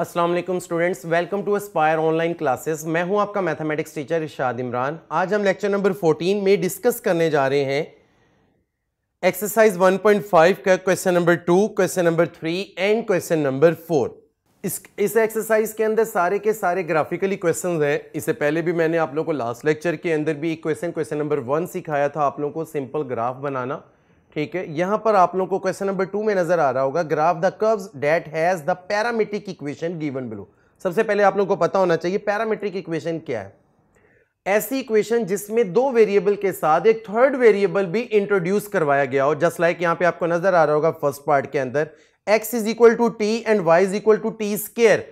अस्सलाम वालेकुम students, welcome to Aspire online classes. मैं हूं आपका मैथमेटिक्स टीचर इरशाद इमरान। आज हम लेक्चर नंबर 14 में डिस्कस करने जा रहे हैं एक्सरसाइज 1.5 का question number 2, question number 3 and question number 4। इस एक्सरसाइज के अंदर सारे के सारे ग्राफिकली क्वेश्चंस हैं। इससे पहले भी मैंने आप लोगों को लास्ट लेक्चर के अंदर भी एक क्वेश्चन नंबर 1 सिखाया था आप लोगों को सिंपल ग्राफ बनाना। ठीक है, यहां पर आप लोगों को क्वेश्चन नंबर 2 में नजर आ रहा होगा graph the curves that has the parametric equation given below. सबसे पहले आप लोगों को पता होना चाहिए पैरामीट्रिक इक्वेशन क्या है। ऐसी इक्वेशन जिसमें दो वेरिएबल के साथ एक थर्ड वेरिएबल भी इंट्रोड्यूस करवाया गया हो। जस्ट लाइक यहां पे आपको नजर आ रहा होगा फर्स्ट पार्ट के अंदर x is equal to T and y is equal to T square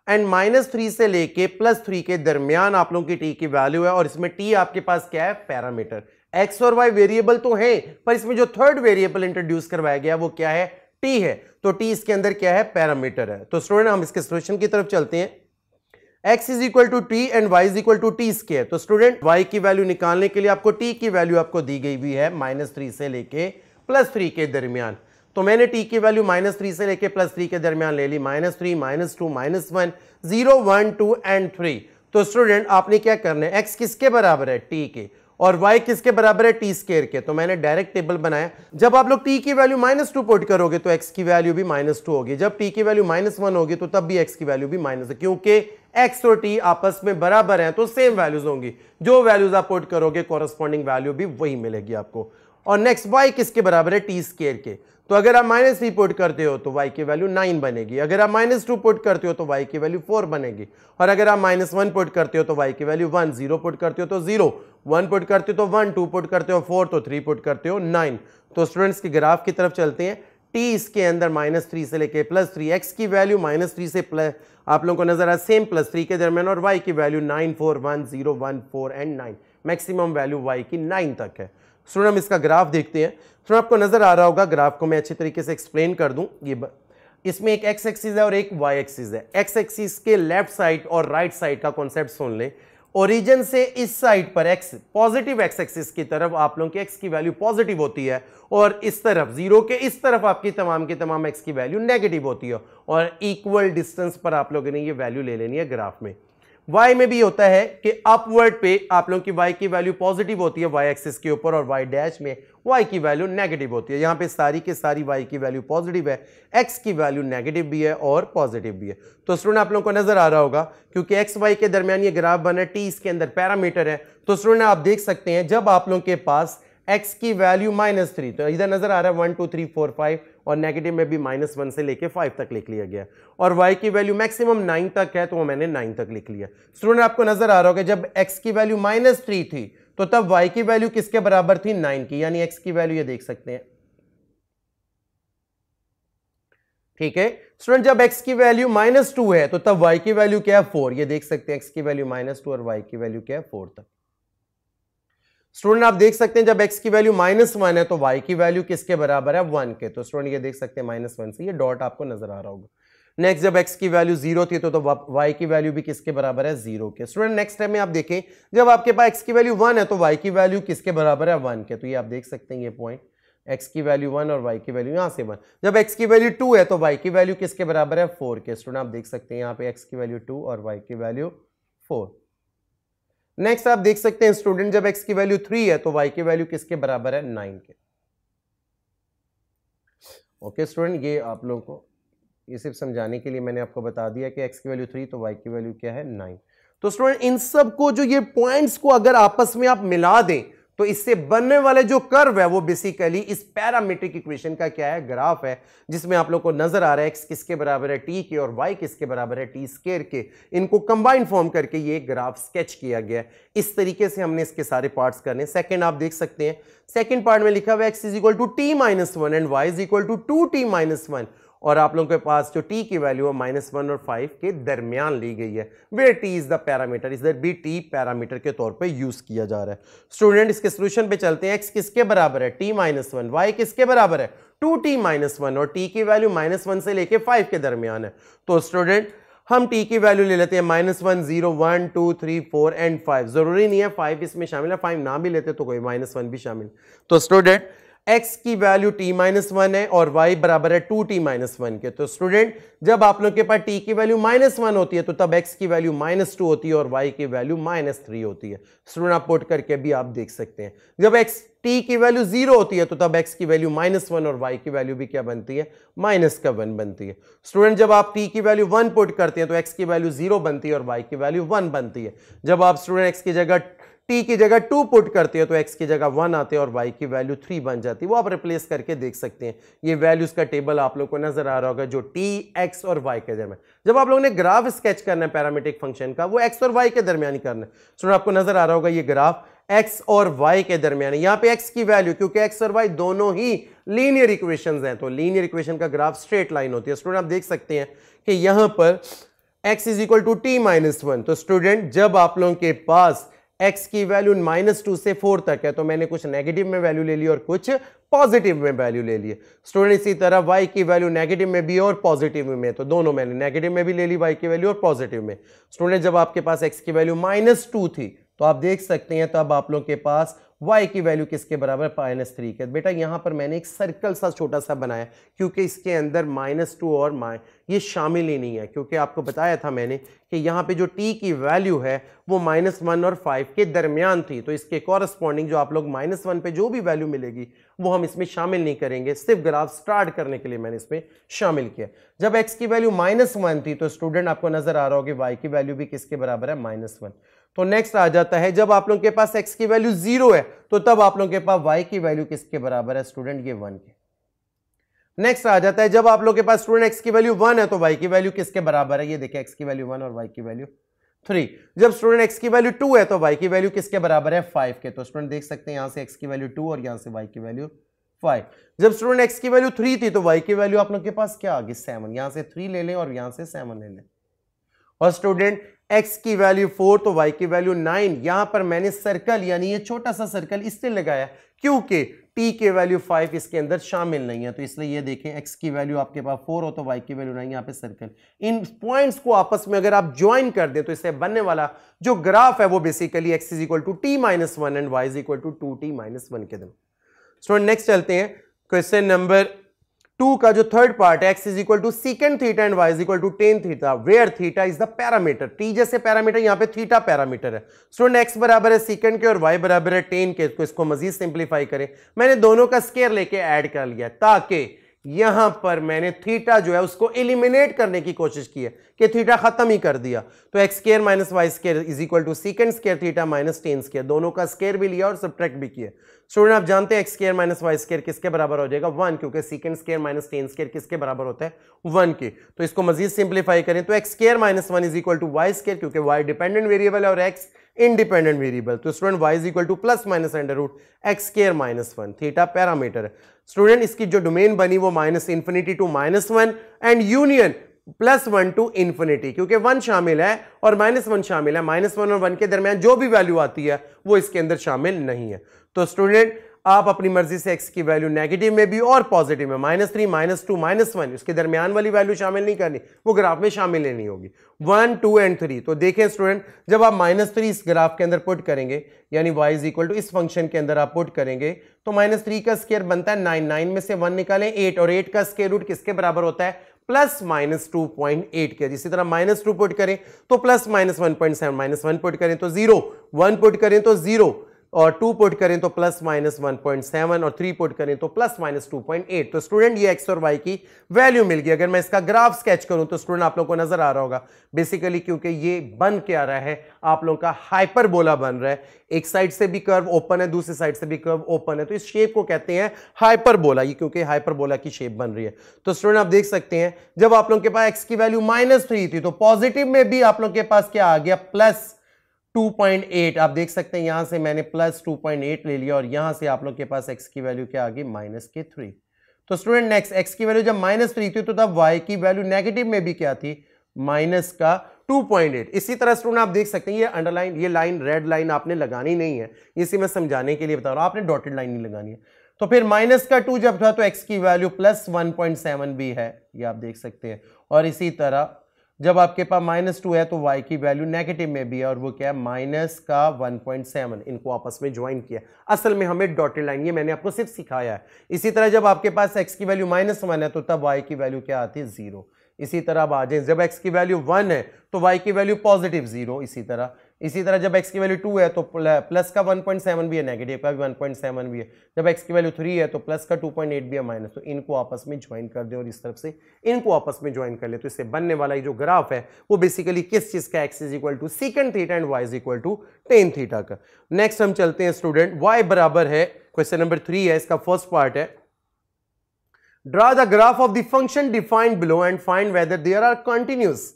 and -3 से लेके +3 के दरमियान आप लोगों की t की वैल्यू है और इसमें t आपके पास क्या है, पैरामीटर। x और y वेरिएबल तो है पर इसमें जो थर्ड वेरिएबल इंट्रोड्यूस करवाया गया वो क्या है, t है। तो t इसके अंदर क्या है, पैरामीटर है। तो स्टूडेंट हम इसके सॉल्यूशन की तरफ चलते हैं। x is equal to T and y is equal to T square. तो स्टूडेंट y की वैल्यू निकालने के लिए आपको t की वैल्यू आपको दी गई हुई है -3 से लेके +3 के दरमियान। तो मैंने t की वैल्यू -3 से लेके +3 के दरमियान ले ली, -3 -2 -1 0 1 2 एंड 3। तो स्टूडेंट आपने क्या करना है, x किसके बराबर है, t के, और y किसके बराबर है, टी स्क्वायर के। तो मैंने डायरेक्ट टेबल बनाया। जब आप लोग t की वैल्यू -2 पुट करोगे तो x की वैल्यू भी -2 होगी। जब t की वैल्यू -1 होगी तो तब भी x की वैल्यू भी माइनस है, क्योंकि x और t आपस में बराबर हैं तो सेम वैल्यूज होंगी। जो वैल्यूज आप पुट करोगे कॉरस्पॉन्डिंग वैल्यू भी वही मिलेगी आपको। और नेक्स्ट y किसके बराबर है, टी स्क्वायर के। तो अगर आप -3 पुट करते हो तो y की वैल्यू 9 बनेगी। अगर आप -2 पुट करते हो तो y की वैल्यू 4 बनेगी। और अगर आप -1 पुट करते हो तो y की वैल्यू 1, 0 पुट करते हो तो 0, 1 पुट करते हो तो 1, 2 पुट करते हो 4, तो 3 पुट करते हो 9। तो स्टूडेंट्स के ग्राफ की तरफ चलते हैं। t इसके अंदर -3 से लेके +3, x की वैल्यू -3 से आप लोगों को नजर आ सेम +3 के दरमियान, और y की value 9, 4, 1, 0, 1, 4 and 9। Maximum value y की 9 तक है। स्टूडेंट हम इसका ग्राफ देखते हैं। तो आपको नजर आ रहा होगा, ग्राफ को मैं अच्छी तरीके से एक्सप्लेन कर दूं। ये इसमें एक x एक्सिस है और एक y एक्सिस है। x एक्सिस के लेफ्ट साइड और राइट साइड का कॉन्सेप्ट सुन ले। ओरिजिन से इस साइड पर x पॉजिटिव x एक्सिस की तरफ आप लोगों की x की वैल्यू पॉजिटिव होती है, और इस तरफ जीरो के इस तरफ आपकी तमाम की तमाम x की वैल्यू नेगेटिव होती है, और इक्वल डिस्टेंस पर आप लोगों ने ये वैल्यू ले लेनी है ग्राफ में। y में भी होता है कि अपवर्ड पे आप लोगों की y की वैल्यू पॉजिटिव होती है y एक्सिस के ऊपर, और y डैश में y की वैल्यू नेगेटिव होती है। यहां पे सारी के सारी y की वैल्यू पॉजिटिव है, x की वैल्यू नेगेटिव भी है और पॉजिटिव भी है। तो स्टूडेंट आप लोगों को नजर आ रहा होगा क्योंकि x y के दरमियान ये ग्राफ बना है, t इसके अंदर पैरामीटर है। तो स्टूडेंट आप देख सकते हैं जब आप लोगों के पास x की वैल्यू -3, तो इधर नजर आ रहा है 1 2 3 4 5, और नेगेटिव में भी -1 से लेके 5 तक लिख लिया गया, और y की वैल्यू मैक्सिमम 9 तक है तो मैंने 9 तक लिख लिया। स्टूडेंट आपको नजर आ रहा होगा जब x की वैल्यू -3 थी तो तब y की वैल्यू किसके बराबर थी, 9 की, यानी x की वैल्यू ये देख सकते हैं। ठीक है स्टूडेंट, जब x की वैल्यू -2 है तो तब y की वैल्यू क्या है, 4। ये देख सकते हैं x की वैल्यू -2 और y की वैल्यू क्या है, 4 तक। स्टूडेंट आप देख सकते हैं जब x की वैल्यू -1 है तो y की वैल्यू किसके बराबर है, 1 के। तो स्टूडेंट ये देख सकते हैं -1 से ये डॉट आपको नजर आ रहा होगा। नेक्स्ट जब x की वैल्यू 0 थी तो y की वैल्यू भी किसके बराबर है, 0 के। स्टूडेंट नेक्स्ट टाइम में आप देखें जब आपके पास x की वैल्यू 1 है तो y की वैल्यू किसके बराबर है, 1 के। तो ये आप देख सकते हैं ये पॉइंट, x की वैल्यू 1 और y की वैल्यू यहां से 1। जब x की वैल्यू 2 है तो y की वैल्यू किसके बराबर है, 4 के। स्टूडेंट आप देख सकते हैं यहाँ पे x की वैल्यू 2 और y की वैल्यू 4। नेक्स्ट आप देख सकते हैं स्टूडेंट जब x की वैल्यू 3 है तो y की वैल्यू किसके बराबर है, 9 के। ओके स्टूडेंट, ये आप लोगों को ये सिर्फ समझाने के लिए मैंने आपको बता दिया कि x की वैल्यू 3 तो y की वैल्यू क्या है, 9। तो स्टूडेंट इन सब को जो ये पॉइंट्स को अगर आपस में आप मिला दें तो इससे बनने वाले जो कर्व है वो बेसिकली इस पैरामीट्रिक इक्वेशन का क्या है, ग्राफ है, जिसमें आप लोग को नजर आ रहा है x किसके बराबर है, t के, और y किसके बराबर है, टी स्क्वायर के। इनको कंबाइन फॉर्म करके ये ग्राफ स्केच किया गया है। इस तरीके से हमने इसके सारे पार्ट्स करने। सेकंड आप देख सकते हैं सेकंड पार्ट में लिखा हुआ है x is equal to t-1 and y is equal to 2t-1, और आप लोगों के पास जो t की वैल्यू है -1 और 5 के दरमियान ली गई है, where t is the parameter, इधर भी t पैरामीटर के तौर पे यूज किया जा रहा है। स्टूडेंट इसके सॉल्यूशन पे चलते हैं। x किसके बराबर है, t-1, y किसके बराबर है, 2t-1, और t की वैल्यू -1 से लेके 5 के दरमियान है। तो स्टूडेंट हम t की वैल्यू ले लेते हैं -1, 0, 1, 2, 3, 4 एंड 5। जरूरी नहीं है 5 इसमें शामिल है, 5 ना भी लेते तो कोई -1 भी शामिल। तो स्टूडेंट x की वैल्यू t-1 है और y बराबर है 2t-1 के। तो स्टूडेंट जब आप लोग के पास t की वैल्यू -1 होती है तो तब x की वैल्यू -2 होती है और y की वैल्यू -3 होती है। स्टूडेंट आप पुट करके भी आप देख सकते हैं, जब t की वैल्यू 0 होती है तो तब x की वैल्यू -1 और y की वैल्यू भी क्या बनती है, -1 बनती है। स्टूडेंट जब आप t की वैल्यू 1 पुट करते हैं तो x की वैल्यू 0 बनती है और y की वैल्यू 1 बनती है। जब आप स्टूडेंट x की जगह t की जगह 2 पुट करते हो तो x की जगह 1 आते हैं और y की वैल्यू 3 बन जाती है। वो आप रिप्लेस करके देख सकते हैं। ये वैल्यूज का टेबल आप लोग को नजर आ रहा होगा जो t, x और y के दरमियान। जब आप लोगों ने ग्राफ स्केच करना है पैरामीट्रिक फंक्शन का, वो x और y के दरमियान ही करना है। सुनो आपको नजर आ रहा होगा ये ग्राफ x और y के दरमियान है। यहाँ पे x की वैल्यू, क्योंकि x और y दोनों ही लीनियर इक्वेशंस हैं तो लीनियर इक्वेशन का ग्राफ स्ट्रेट लाइन होती है। स्टूडेंट आप देख सकते हैं कि यहां पर x is equal to t-1। तो स्टूडेंट जब आप लोगों के पास x की वैल्यू -2 से 4 तक है तो मैंने कुछ नेगेटिव में वैल्यू ले ली और कुछ पॉजिटिव में वैल्यू ले ली। स्टूडेंट इसी तरह y की वैल्यू नेगेटिव में भी और पॉजिटिव में, तो दोनों मैंने नेगेटिव में भी ले ली y की वैल्यू और पॉजिटिव में। स्टूडेंट जब आपके पास x की वैल्यू -2 थी तो आप देख सकते हैं तब आप लोग के पास y की वैल्यू किसके बराबर, -3 के। बेटा यहां पर मैंने एक सर्कल सा छोटा सा बनाया क्योंकि इसके अंदर -2 और ये शामिल ही नहीं है, क्योंकि आपको बताया था मैंने कि यहां पे जो t की वैल्यू है वो -1 और 5 के दरमियान थी, तो इसके कॉरस्पॉन्डिंग जो आप लोग -1 पे जो भी वैल्यू मिलेगी वो हम इसमें शामिल नहीं करेंगे, सिर्फ ग्राफ स्टार्ट करने के लिए मैंने इसमें शामिल किया। जब x की वैल्यू -1 थी तो स्टूडेंट आपको नजर आ रहा होगा y की वैल्यू भी किसके बराबर है, -1। तो नेक्स्ट आ जाता है जब आप लोगों के पास x की वैल्यू 0 है तो तब आप लोगों के पास y की वैल्यू किसके बराबर है, स्टूडेंट ये 1 के। नेक्स्ट आ जाता है जब आप लोगों के पास स्टूडेंट x की वैल्यू 1 है तो y की वैल्यू किसके बराबर है, ये देखिए x की वैल्यू 1 और y की वैल्यू 3। जब स्टूडेंट x की वैल्यू 2 है तो y की वैल्यू किसके बराबर है, 5 के। तो स्टूडेंट देख सकते हैं यहां से x की वैल्यू 2 और यहां से y की वैल्यू 5। जब स्टूडेंट x की वैल्यू 3 थी तो y की वैल्यू आप लोग के पास क्या आ गई, 7। यहां से 3 ले लें और यहां से 7 ले लें। और स्टूडेंट x की वैल्यू 4 तो y की वैल्यू 9। यहां पर मैंने सर्कल यानी ये छोटा सा सर्कल इसलिए लगाया क्योंकि t के वैल्यू 5 इसके अंदर शामिल नहीं है, तो इसलिए ये देखें x की वैल्यू आपके पास 4 हो तो y की वैल्यू 9, यहां पे सर्कल। इन पॉइंट्स को आपस में अगर आप ज्वाइन कर दें तो इससे बनने वाला जो ग्राफ है वो basically x is equal to t-1 and y is equal to 2t-1 के दिन। स्टूडेंट नेक्स्ट चलते हैं क्वेश्चन नंबर 2 का जो थर्ड पार्ट है, x is equal to secant theta and y is equal to tan theta where theta is the parameter. t जैसे parameter यहां पे थीटा पैरामीटर है। स्टूडेंट x बराबर है सीकेंड के और y बराबर है टेन के। तो इसको मजीद सिंप्लीफाई करें, मैंने दोनों का स्क्वायर लेके ऐड कर लिया ताकि यहां पर मैंने थीटा जो है उसको एलिमिनेट करने की कोशिश की है कि थीटा खत्म ही कर दिया। तो x square minus y square is equal to secant square theta minus tan square, दोनों का स्क्वायर भी लिया और सब्ट्रैक्ट भी किया। स्टूडेंट आप जानते हैं x square minus y square किसके बराबर हो जाएगा, 1, क्योंकि secant square minus tan square किसके बराबर होता है, 1 के। तो इसको मजीद सिंप्लीफाई करें तो x square minus 1 is equal to y square, क्योंकि y डिपेंडेंट वेरिएबल है और x इंडिपेंडेंट वेरिएबल। तो student y is equal to plus minus under root x square minus 1, theta parameter है। स्टूडेंट इसकी जो डोमेन बनी वो minus infinity to -1 and union +1 to infinity, क्योंकि 1 शामिल है और -1 शामिल है। -1 और 1 के दरमियान जो भी वैल्यू आती है वो इसके अंदर शामिल नहीं है। तो स्टूडेंट आप अपनी मर्जी से x की वैल्यू नेगेटिव में भी और पॉजिटिव में -3, -2, -1 उसके दरमियान वाली वैल्यू शामिल नहीं करनी, वो ग्राफ में शामिल नहीं होगी। 1, 2 एंड 3। तो देखें स्टूडेंट जब आप -3 इस ग्राफ के अंदर पुट करेंगे यानी y इज इक्वल टू इस फंक्शन के अंदर आप पुट करेंगे तो -3 का स्क्वायर बनता है 9, 9 में से 1 निकालें 8 और 8 का स्क्वायर रूट किसके बराबर होता है, +-2.8 के। इसी तरह -2 पुट करें तो +-1.7, -1 पुट करें तो 0, 1 पुट करें तो 0 और 2 पुट करें तो +-1.7 और 3 पुट करें तो +-2.8। तो स्टूडेंट ये x और y की वैल्यू मिल गई। अगर मैं इसका ग्राफ स्केच करूं तो स्टूडेंट आप लोग को नजर आ रहा होगा बेसिकली, क्योंकि ये बन क्या रहा है, आप लोगों का हाइपरबोला बन रहा है। एक साइड से भी कर्व ओपन है, दूसरी साइड से भी कर्व ओपन है, तो इस शेप को कहते हैं हाइपरबोला, ये क्योंकि हाइपरबोला की शेप बन रही है। तो स्टूडेंट आप देख सकते हैं जब आप लोगों के पास x की वैल्यू -3 थी तो पॉजिटिव में भी आप लोगों के पास क्या आ गया, +2.8। आप देख सकते हैं यहां से मैंने +2.8 ले लिया और यहां से आप लोग के पास x की वैल्यू क्या आ गई, -3। तो स्टूडेंट नेक्स्ट x की वैल्यू जब -3 थी तो तब y की वैल्यू नेगेटिव में भी क्या थी, -2.8। इसी तरह स्टूडेंट आप देख सकते हैं ये अंडरलाइन, ये लाइन रेड लाइन आपने लगानी नहीं है, इसी में समझाने के लिए बता रहा हूं, आपने डॉटेड लाइन नहीं लगानी है। तो फिर -2 जब था तो x की वैल्यू +1.7 भी है, ये आप देख सकते हैं। और इसी तरह जब आपके पास -2 है तो y की वैल्यू नेगेटिव में भी है, और वो क्या है माइनस का 1.7। इनको आपस में ज्वाइन किया। असल में हमें डॉटेड लाइन, ये मैंने आपको सिर्फ सिखाया है। इसी तरह जब आपके पास x की वैल्यू -1 है तो तब y की वैल्यू क्या आती है 0। इसी तरह अब आ जाए, जब x की वैल्यू 1 है तो y की वैल्यू पॉजिटिव 0। इसी तरह जब x की वैल्यू 2 है तो प्लस का 1.7 भी है, नेगेटिव का भी 1.7 भी है। जब x की वैल्यू 3 है तो प्लस का 2.8 भी है, माइनस। तो इनको आपस में ज्वाइन कर दे और इस तरफ से इनको आपस में ज्वाइन कर ले, तो इससे बनने वाला जो ग्राफ है वो बेसिकली किस चीज का, x is equal to second theta and y is equal to tan theta का। नेक्स्ट हम चलते हैं स्टूडेंट, y बराबर है, क्वेश्चन नंबर 3 है, इसका फर्स्ट पार्ट है, draw the graph of the function defined below and find whether there are continuous.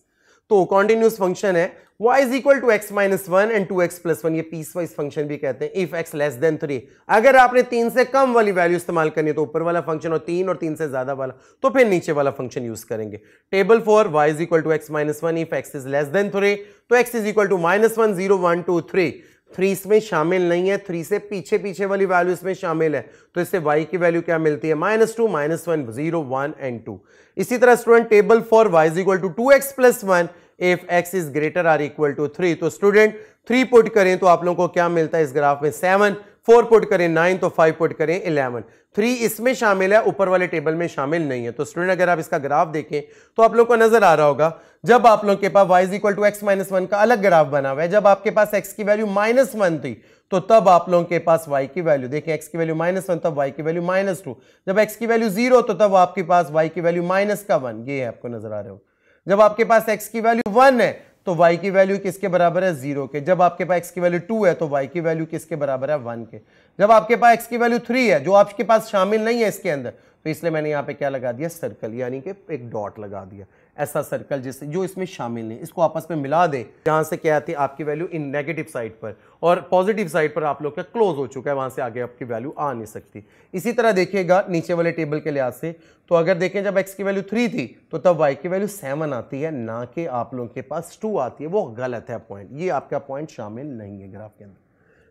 तो कॉन्टिन्यूस फंक्शन है y is equal to x minus 1 and 2x plus 1, ये piece wise function भी कहते हैं। If x less than 3, अगर आपने 3 से कम वाली वैल्यू इस्तेमाल करनी है तो ऊपर वाला फंक्शन, और 3 से ज्यादा वाला तो फिर नीचे वाला फंक्शन यूज करेंगे। Table for y is equal to x minus 1 if x is less than 3, तो x इज इक्वल टू -1 0 1 2 3। 3 इसमें शामिल नहीं है, 3 से पीछे वाली वैल्यू इसमें शामिल है, तो इससे y की वैल्यू क्या मिलती है -2 -1 0 1 एंड 2। इसी तरह student table for y is equal to 2x plus 1 if x is greater or equal to 3। तो स्टूडेंट 3 पुट करें तो आप लोगों को क्या मिलता है इस ग्राफ में 7, 4 पुट करें 9, तो 5 पुट करें 11। 3 इसमें शामिल है, ऊपर वाले टेबल में शामिल नहीं है। तो स्टूडेंट अगर आप इसका ग्राफ देखें तो आप लोग को नजर आ रहा होगा, जब आप लोग के पास y is equal to x minus 1 का अलग ग्राफ बना हुआ है, जब आपके पास x की वैल्यू -1 थी तो तब आप लोगों के पास y की वैल्यू देखें, x की वैल्यू -1 तब y की वैल्यू -2, जब x की वैल्यू 0 तो तब आपके पास y की वैल्यू -1, ये है आपको नजर आ रहे हो। जब आपके पास x की वैल्यू 1 है तो y की वैल्यू किसके बराबर है 0 के। जब आपके पास x की वैल्यू 2 है तो y की वैल्यू किसके बराबर है 1 के। जब आपके पास x की वैल्यू 3 है जो आपके पास शामिल नहीं है इसके अंदर, तो इसलिए मैंने यहां पे क्या लगा दिया सर्कल, यानी कि एक डॉट लगा दिया, ऐसा सर्कल जिससे जो इसमें शामिल नहीं, इसको आपस में मिला दें, जहां से क्या आती है आपकी वैल्यू इन नेगेटिव साइड पर, और पॉजिटिव साइड पर आप लोग का क्लोज हो चुका है, वहां से आगे आपकी वैल्यू आ नहीं सकती। इसी तरह देखिएगा नीचे वाले टेबल के लिहाज से, तो अगर देखें जब x की वैल्यू 3 थी तो तब y की वैल्यू 7 आती है, ना कि आप लोगों के पास 2 आती है। वो गलत है पॉइंट, ये आपका पॉइंट शामिल नहीं है ग्राफ के अंदर।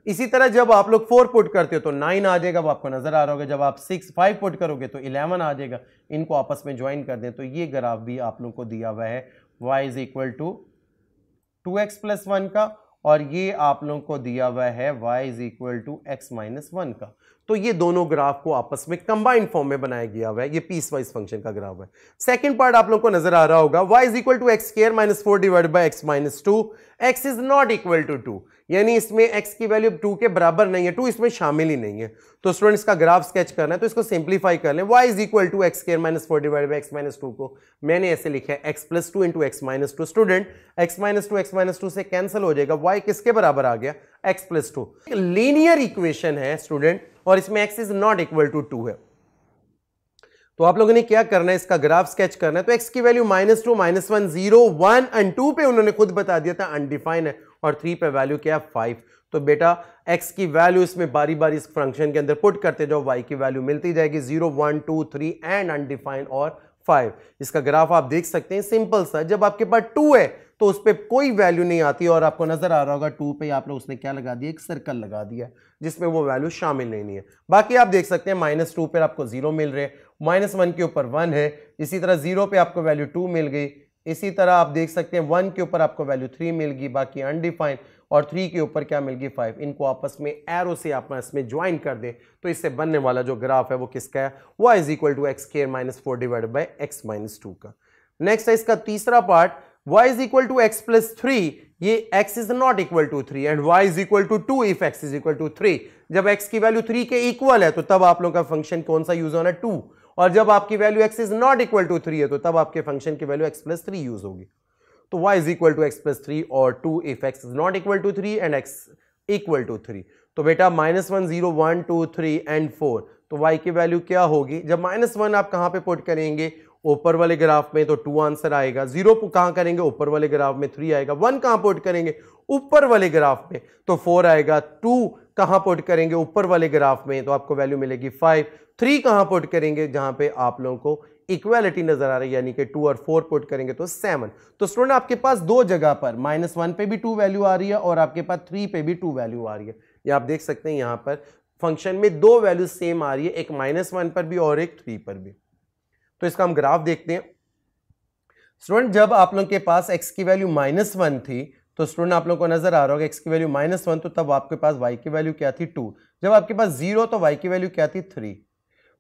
इसी तरह जब आप लोग 4 पुट करते हो तो 9 आ जाएगा, वो आपको नजर आ रहा होगा। जब आप 5 पुट करोगे तो 11 आ जाएगा। इनको आपस में ज्वाइन कर दें तो ये ग्राफ भी आप लोग को दिया हुआ है y is equal to 2x plus 1 का, और ये आप लोगों को दिया हुआ है y is equal to x minus 1 का। तो ये दोनों ग्राफ को आपस में कंबाइंड फॉर्म में बनाया गया हुआ है, ये पीस वाइज फंक्शन का ग्राफ है। सेकंड पार्ट आप लोगों को नजर आ रहा होगा, y is equal to x square minus 4 divided by x minus 2, x is not equal to 2, यानी इसमें x की वैल्यू 2 के बराबर नहीं है, 2 इसमें शामिल ही नहीं है। तो स्टूडेंट इसका ग्राफ स्केच करना है तो इसको सिंप्लीफाई कर लें। y is equal to x square minus 4 divided by x minus 2 को मैंने ऐसे लिखा है x plus 2 into x minus 2। Student x minus 2 से कैंसिल हो जाएगा, y किसके बराबर आ गया x प्लस 2। लीनियर इक्वेशन है स्टूडेंट, और इसमें x is not equal to 2 है। तो आप लोगों ने क्या करना है, इसका ग्राफ स्केच करना है। तो x की वैल्यू -2 -1 0 1 एंड 2 पे उन्होंने खुद बता दिया था अनडिफाइन है, और 3 पे वैल्यू क्या है 5। तो बेटा x की वैल्यू इसमें बारी बारी इस फंक्शन के अंदर पुट करते जाओ, y की वैल्यू मिलती जाएगी 0 1 2 3 एंड अनडिफाइन और 5। इसका ग्राफ आप देख सकते हैं सिंपल सा, जब आपके पास 2 है तो उस पर कोई वैल्यू नहीं आती, और आपको नजर आ रहा होगा 2 पे आप लोग उसने क्या लगा दिया, एक सर्कल लगा दिया जिसमें वो वैल्यू शामिल नहीं है। बाकी आप देख सकते हैं -2 पर आपको 0 मिल रहे, -1 के ऊपर 1 है, इसी तरह 0 पे आपको वैल्यू 2 मिल गई, इसी तरह आप देख सकते हैं 1 के ऊपर आपको वैल्यू 3 मिल गई, बाकी अनडिफाइंड, और 3 के ऊपर क्या मिल गई 5। इनको आपस में एरो से आपस में ज्वाइन कर दें तो इससे बनने वाला जो ग्राफ है वो किसका है, y is equal to x square minus 4 divided by x minus 2 का। नेक्स्ट है इसका तीसरा part, y is equal to x plus 3, ये x is not equal to 3 and y is equal to 2 if x is equal to 3। जब x की value 3 के equal है तो तब आप लोगों का फंक्शन कौन सा यूज होना है 2, और जब आपकी value x is not equal to 3 है तो तब आपके फंक्शन की वैल्यू x प्लस 3 यूज होगी। तो y is equal to x plus 3 और 2 if x is not equal to 3 and x equal to 3। तो बेटा -1 0 1 2 3 एंड 4, तो y की वैल्यू क्या होगी, जब -1 आप कहां पे पुट करेंगे ऊपर वाले ग्राफ में तो 2 आंसर आएगा, 0 कहां करेंगे ऊपर वाले ग्राफ में 3 आएगा, 1 कहां पुट करेंगे ऊपर वाले ग्राफ में तो 4 आएगा, 2 कहां पुट करेंगे ऊपर वाले ग्राफ में तो आपको वैल्यू मिलेगी 5, 3 कहां पुट करेंगे जहां पे आप लोगों को इक्वालिटी नजर आ रही है यानी कि 2 और 4 पुट करेंगे तो 7। तो स्टूडेंट आपके पास दो जगह पर -1 पे भी 2 वैल्यू आ रही है और आपके पास 3 पे भी 2 वैल्यू आ रही है। ये आप देख सकते हैं यहां पर फंक्शन में दो वैल्यू सेम आ रही है, एक -1 पर भी और एक 3 पर भी। तो इसका हम ग्राफ देखते हैं। स्टूडेंट जब आप लोगों के पास x की वैल्यू -1 थी तो स्टूडेंट आप लोगों को नजर आ रहा होगा x की वैल्यू -1 तो तब आपके पास y की वैल्यू क्या थी 2, जब आपके पास 0 तो y की वैल्यू क्या थी 3,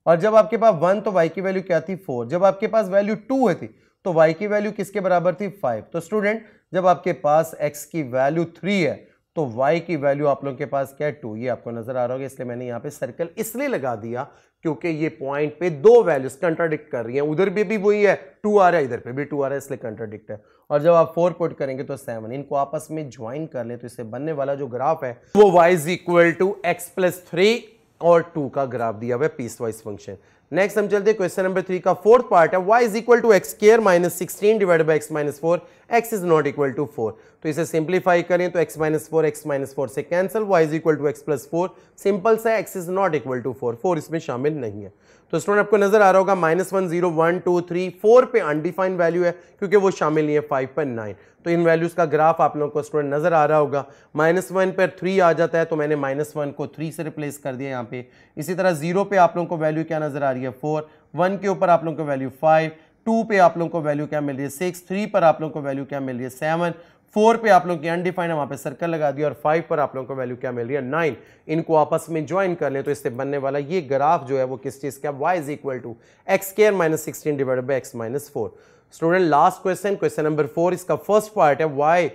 और जब आपके पास 1 तो y की वैल्यू क्या थी 4, जब आपके पास वैल्यू 2 थी तो y की वैल्यू किसके बराबर थी 5। तो स्टूडेंट जब आपके पास x की वैल्यू 3 है तो y की वैल्यू आप लोगों के पास क्या है 2, ये आपको नजर आ रहा होगा, इसलिए मैंने यहाँ पे सर्कल इसलिए लगा दिया क्योंकि ये पॉइंट पे दो वैल्यूज कंट्राडिक्ट कर रही हैं, उधर भी वही है 2 आ रहा है, इधर पे भी 2 आ रहा है, इसलिए कंट्राडिक्ट है। और जब आप 4 पुट करेंगे तो 7, इनको आपस में ज्वाइन कर ले तो इससे बनने वाला जो ग्राफ है वो y is equal to x plus 3 और 2 का ग्राफ दिया हुआ है पीस वाइज फंक्शन। नेक्स्ट हम चलते हैं क्वेश्चन नंबर 3 का फोर्थ पार्ट है y is equal to x square minus 16 divided by x minus 4, x is not equal to 4। तो इसे सिंप्लीफाई करें तो x माइनस 4 से cancel, y is equal to x plus 4, simple सा x is not equal to 4, 4 इसमें शामिल नहीं है। तो स्टूडेंट आपको नजर आ रहा होगा -1 0 1 2 3 4 पे अनडिफाइंड वैल्यू है क्योंकि वो शामिल नहीं है 5 पर 9, तो इन वैल्यूज का ग्राफ आप लोगों को स्टूडेंट नजर आ रहा होगा। -1 पर 3 आ जाता है तो मैंने -1 को 3 से रिप्लेस कर दिया यहाँ पे। इसी तरह 0 पे आप लोगों को वैल्यू क्या नजर आ रही है 4, 1 के ऊपर आप लोगों को वैल्यू 5, 2 पे आप लोगों को वैल्यू क्या मिल रही है 6, 3 पर आप लोगों को वैल्यू क्या मिल रही है 7, 4 पे आप लोगों की अनडिफाइंड है वहां पे सर्कल लगा दिया, और 5 पर आप लोगों को वैल्यू क्या मिल रही है 9। इनको आपस में ज्वाइन कर लें तो इससे बनने वाला ये ग्राफ जो है वो किस चीज का, y is equal to x square minus 16 divided by x minus 4। Student last question, question number 4, इसका फर्स्ट पार्ट है y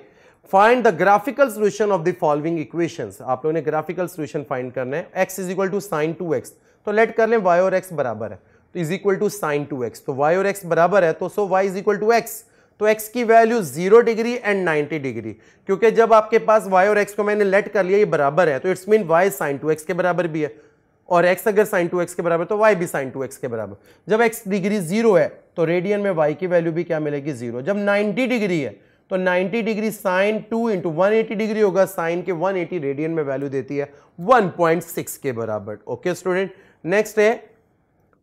find the graphical solution of the following equations. आप लोगों ने ग्राफिकल सोल्यूशन फाइंड करना है। x is equal to sine 2x, तो late कर लें y और x बराबर है तो is equal to sine 2x, तो y और x बराबर है तो so y is equal to x, तो x की वैल्यू 0 डिग्री एंड 90 डिग्री, क्योंकि जब आपके पास y और x को मैंने लेट कर लिया ये बराबर है तो it's mean y sin 2x के बराबर भी है, और x अगर sin 2x के बराबर तो y भी sin 2x के बराबर। जब x डिग्री 0 है तो रेडियन में y की वैल्यू भी क्या मिलेगी 0। जब 90 डिग्री है तो 90 डिग्री sin 2 इंटू 180 डिग्री होगा, साइन के 180 रेडियन में वैल्यू देती है 1.6 के बराबर। ओके स्टूडेंट, नेक्स्ट है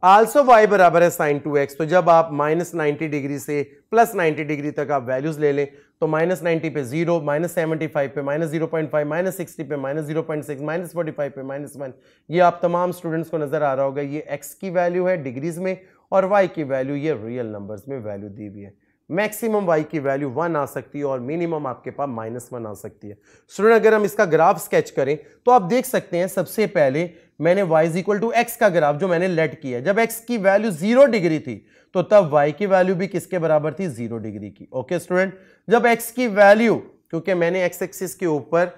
आल्सो y बराबर है sin 2x, तो जब आप -90 डिग्री से +90 डिग्री तक आप वैल्यूज ले लें तो -90 पे 0, -75 पे -0.5, -60 पे -0.6, -45 पे -1, ये आप तमाम स्टूडेंट्स को नजर आ रहा होगा। ये x की वैल्यू है डिग्रीज में और y की वैल्यू ये रियल नंबर्स में वैल्यू दी हुई है। मैक्सिमम y की वैल्यू 1 आ सकती है और मिनिमम आपके पास -1 आ सकती है। स्टूडेंट अगर हम इसका ग्राफ स्केच करें तो आप देख सकते हैं सबसे पहले मैंने y is equal to x का ग्राफ जो मैंने लेट किया, जब x की वैल्यू 0 डिग्री थी तो तब y की वैल्यू भी किसके बराबर थी 0 डिग्री की। ओके स्टूडेंट, जब x की वैल्यू, क्योंकि मैंने x एक्सिस के ऊपर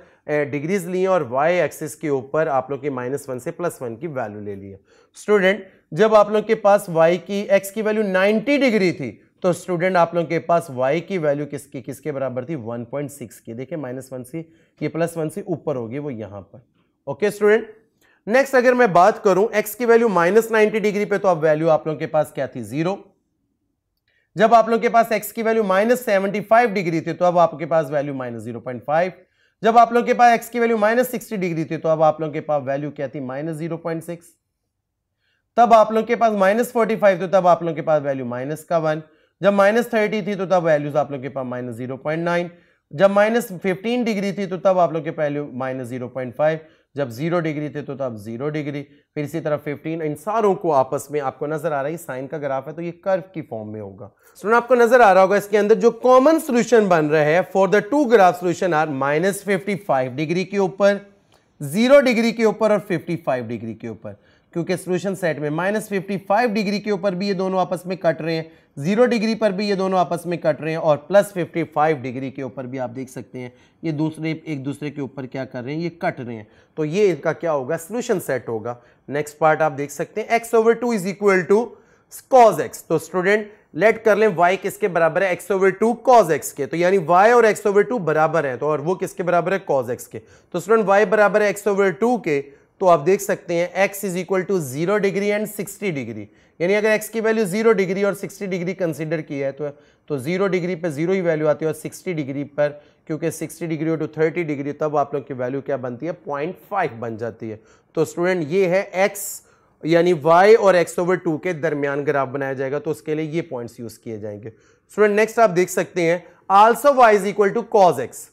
डिग्रीज ली और y एक्सिस के ऊपर आप लोग की -1 से +1 की वैल्यू ले ली है। स्टूडेंट जब आप लोग के पास y की x की वैल्यू 90 डिग्री थी तो स्टूडेंट आप लोगों के पास y की वैल्यू किसके बराबर थी 1.6 की। देखिए -1 से ये +1 से ऊपर होगी वो यहां पर। ओके स्टूडेंट, नेक्स्ट अगर मैं बात करूं x की वैल्यू -90 डिग्री पे तो अब वैल्यू आप लोगों के पास क्या थी 0। जब आप लोगों के पास x की वैल्यू -75 डिग्री थी तो अब आपके पास वैल्यू -0.5। जब आप लोगों के पास x की वैल्यू -60 डिग्री थी तो अब आप लोगों के पास वैल्यू क्या थी -0.6। तब आप लोगों के पास -45 तो तब आप लोगों के पास वैल्यू -1। जब -30 थी तो तब वैल्यूज आप लोगों के पास -0.9। जब -15 डिग्री थी तो तब आप लोग के वैल्यू -0.5। जब 0 डिग्री थे तो तब 0 डिग्री, फिर इसी तरह 15, इन सारों को आपस में आपको नजर आ रहा है साइन का ग्राफ है तो ये कर्व की फॉर्म में होगा। स्टूडेंट आपको नजर आ रहा होगा इसके अंदर जो कॉमन सॉल्यूशन बन रहा है for the two graph solution are -55 degree के ऊपर, 0 डिग्री के ऊपर और 55 डिग्री के ऊपर, क्योंकि सॉल्यूशन सेट में -55 डिग्री के ऊपर भी ये दोनों आपस में कट रहे हैं, 0 डिग्री पर भी ये दोनों आपस में कट रहे हैं और +55 डिग्री के ऊपर भी आप देख सकते हैं ये दूसरे एक दूसरे के ऊपर क्या कर रहे हैं, ये कट रहे हैं। तो ये इनका क्या होगा, सॉल्यूशन सेट होगा। नेक्स्ट पार्ट आप देख सकते हैं x/2 is equal to cos x। तो स्टूडेंट लेट कर लें y किसके बराबर है x/2 cos x के, तो यानी y और x/2 बराबर है तो और वो किसके बराबर है cos x के। तो स्टूडेंट y बराबर है x/2 के, तो आप देख सकते हैं x is equal to 0 degree and 60 degree, यानी अगर x की वैल्यू 0 डिग्री और 60 डिग्री कंसीडर की है तो 0 डिग्री पे 0 ही वैल्यू आती है और 60 डिग्री पर क्योंकि 60 डिग्री टू 30 डिग्री तब आप लोग की वैल्यू क्या बनती है 0.5 बन जाती है। तो स्टूडेंट ये है x यानी y और x/2 के दरमियान ग्राफ बनाया जाएगा तो उसके लिए ये पॉइंट्स यूज किए जाएंगे। स्टूडेंट नेक्स्ट आप देख सकते हैं also y is equal to cos x।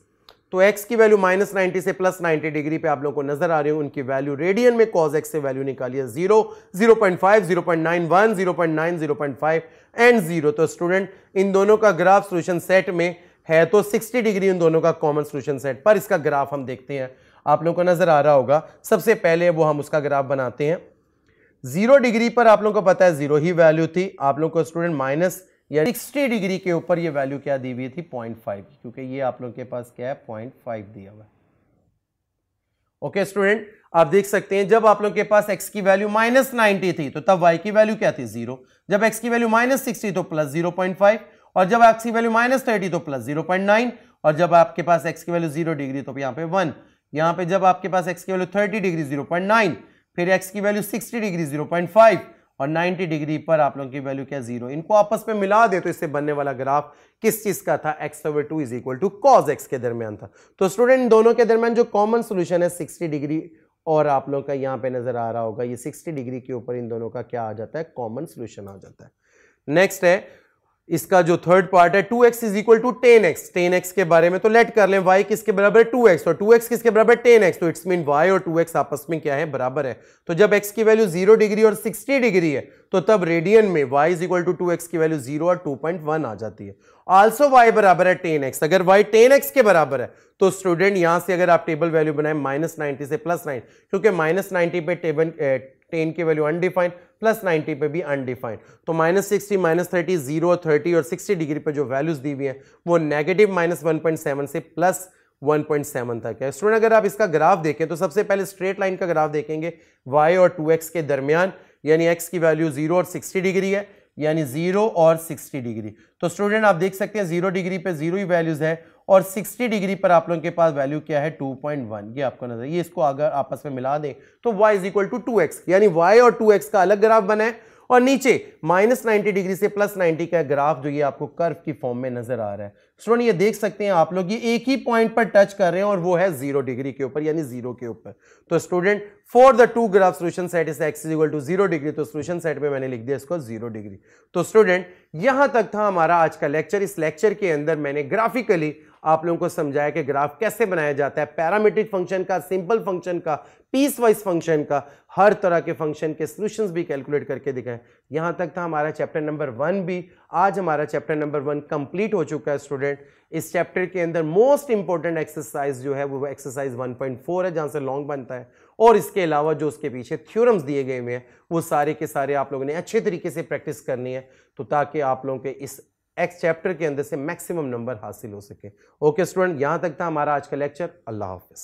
तो x की वैल्यू -90 से +90 डिग्री पे आप लोगों को नजर आ रही है, उनकी वैल्यू रेडियन में cos x से वैल्यू निकालिए 0, 0.5, 0.91, 0.9, 0.5 एंड 0। तो स्टूडेंट इन दोनों का ग्राफ सॉल्यूशन सेट में है तो 60 डिग्री इन दोनों का कॉमन सॉल्यूशन सेट पर। इसका ग्राफ हम देखते हैं, आप लोगों को नजर आ रहा होगा। सबसे पहले वो हम उसका ग्राफ बनाते हैं। 0 डिग्री पर आप लोगों को पता है 0 ही वैल्यू थी। आप लोगों को स्टूडेंट माइनस या 60 डिग्री के ऊपर ये वैल्यू क्या दी हुई थी 0.5, क्योंकि ये आप लोगों के पास क्या है 0.5 दिया हुआ है। ओके स्टूडेंट, आप देख सकते हैं जब आप लोगों के पास x की वैल्यू -90 थी तो तब y की वैल्यू क्या थी 0, जब x की वैल्यू -60 तो +0.5, और जब x की वैल्यू -30 तो +0.9, और जब आपके पास x की वैल्यू 0 डिग्री तो यहाँ पे 1, यहाँ पे जब आपके पास x की वैल्यू 30 डिग्री 0.9, फिर x की वैल्यू 60 डिग्री 0.5 और 90 डिग्री पर आप लोगों की वैल्यू क्या 0। इनको आपस में मिला दे तो इससे बनने वाला ग्राफ किस चीज का था, x/2 = cos x के दरमियान था। तो स्टूडेंट दोनों के दरमियान जो कॉमन सोल्यूशन है 60 डिग्री, और आप लोगों का यहां पे नजर आ रहा होगा ये 60 डिग्री के ऊपर इन दोनों का क्या आ जाता है, कॉमन सोल्यूशन आ जाता है। नेक्स्ट है इसका जो थर्ड पार्ट है 2x = 10x। 10x के बारे में तो लेट कर लें, y किसके बराबर है 2x और 2x किसके बराबर 10x, तो इट्स मीन y और 2x आपस में क्या है, बराबर है। तो जब x की वैल्यू 0 डिग्री और 60 डिग्री है तो तब रेडियन में y = 2x की वैल्यू 0 और 2.1 आ जाती है। आल्सो y बराबर है 10x। अगर y 10x के बराबर है तो स्टूडेंट यहां से अगर आप टेबल वैल्यू बनाए -90 से +9, क्योंकि -90 पे टेबल 10 की वैल्यू अनडिफाइंड, +90 पे भी अनडिफाइंड, तो -60, -30, 0, 30 और 60 डिग्री पे जो वैल्यूज दी हुई हैं वो नेगेटिव -1.7 से +1.7 तक है। स्टूडेंट अगर आप इसका ग्राफ देखें तो सबसे पहले स्ट्रेट लाइन का ग्राफ देखेंगे y और 2x के दरमियान, यानी x की वैल्यू 0 और 60 डिग्री है, यानी 0 और 60 डिग्री। तो स्टूडेंट आप देख सकते हैं 0 डिग्री पे 0 ही वैल्यूज है और 60 डिग्री पर आप लोगों के पास वैल्यू क्या है 2.1, ये आपको नजर, ये इसको अगर आपस में मिला दें तो y = 2x, यानी y और 2x का अलग ग्राफ बना है, और नीचे -90 डिग्री से +90 का ग्राफ जो ये आपको कर्व की फॉर्म में नजर आ रहा है। स्टूडेंट ये देख सकते हैं आप लोग, ये एक ही पॉइंट पर टच कर रहे हैं और वो है 0 डिग्री के ऊपर, यानी 0 के ऊपर। तो student for the two graph solution set is x = 0 degree, तो सोल्यूशन सेट में मैंने लिख दिया इसको 0 डिग्री। तो स्टूडेंट यहां तक था हमारा आज का लेक्चर। इस लेक्चर के अंदर मैंने ग्राफिकली आप लोगों को समझाया कि ग्राफ कैसे बनाया जाता है, पैरामीट्रिक फंक्शन का, सिंपल फंक्शन का, पीस वाइज फंक्शन का, हर तरह के फंक्शन के सॉल्यूशंस भी कैलकुलेट करके दिखाएं। यहां तक था हमारा चैप्टर नंबर 1 भी। आज हमारा चैप्टर नंबर 1 कंप्लीट हो चुका है स्टूडेंट। इस चैप्टर के अंदर मोस्ट इंपॉर्टेंट एक्सरसाइज जो है वो एक्सरसाइज 1.4 है, जहां से लॉन्ग बनता है, और इसके अलावा जो उसके पीछे थ्योरम्स दिए गए हुए हैं वो सारे के सारे आप लोगों ने अच्छे तरीके से प्रैक्टिस करनी है, तो ताकि आप लोगों के इस एक्स चैप्टर के अंदर से मैक्सिमम नंबर हासिल हो सके। ओके स्टूडेंट, यहां तक था हमारा आज का लेक्चर। अल्लाह हाफिज।